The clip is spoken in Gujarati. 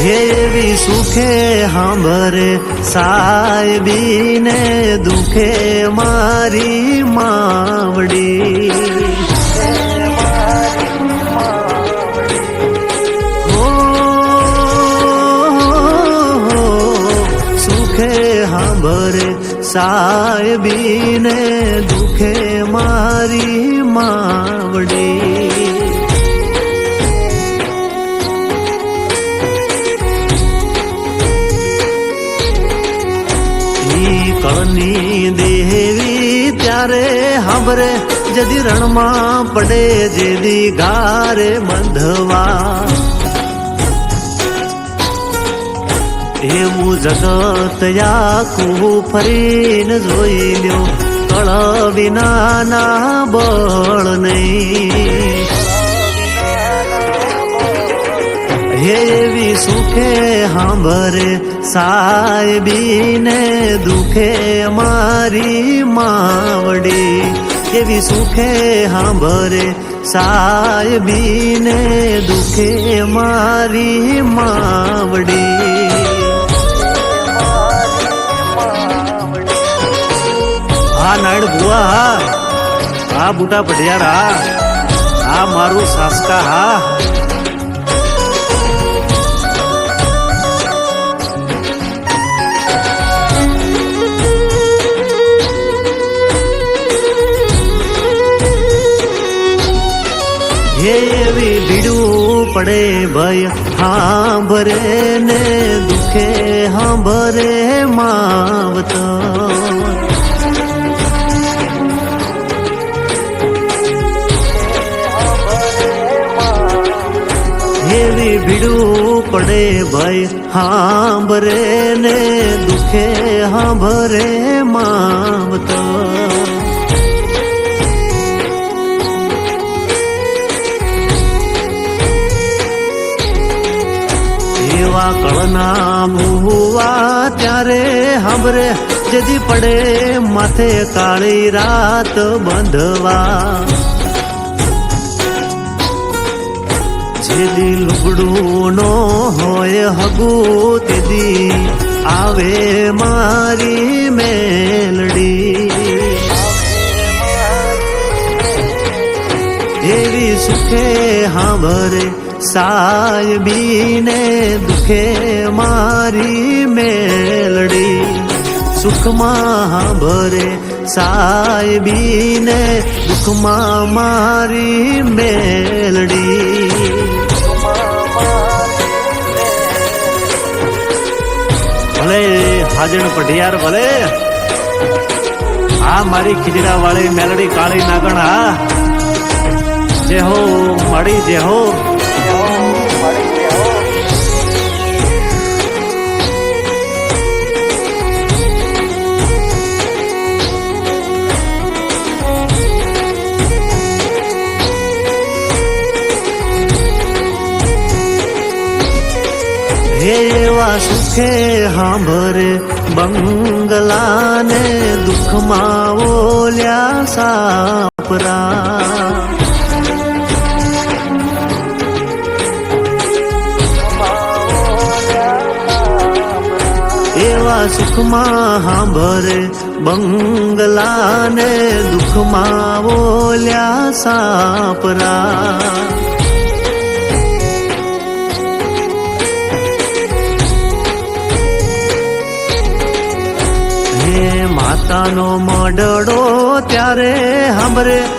એવી સુખે સાંભરે સાહેબીને દુખે મારી માવડી સુખે સાંભરે સાહેબીને દુખે મારી માવડી કળની દેવી ત્યારે સાંભરે જદી રણમાં પડે જેદી ગારે બંધવા એવું જગત આખું ફરીને જોઈ લ્યો કળ વિનાના બળ નહીં એવી સુખે સાંભરે સાહેબીને દુખે મારી માવડી એવી સુખે સાંભરે સાહેબીને દુખે મારી માવડી હા નાયણ બુઆ હા બુટા પઢિયાર હા મારું સાસકા હા એવી ભીડું પડે ભય સાંભરે ને દુખે સાંભરે માવત એવી ભીડું પડે ભય સાંભરે ને દુખે સાંભરે માવત એવા કળના ભૂવા ત્યારે સાંભરે જેદી પડે માથે કાળી રાત બંધવા જેદી લુગડું નો હોય હગું તેદી આવે મારી મેલડી એવી સુખે સાંભરે સાહેબીને દુખે મારી મેલડી સુખમાં સાંભરે સાહેબીને દુઃખમાં મારી મેલડી ભલે હાજણ પઢિયાર ભલે આ મારી ખીજડા વાળી મેલડી કાળી નાગણ હા જે હો મળી જે હો એવા સુખે સાંભરે બંગલાને દુઃખમાં ઓલ્યા સાપરા એવા સુખમાં સાંભરે બંગલાને દુઃખમાં ઓલ્યા સાપરા માતાનો મડડો ત્યારે સાંભરે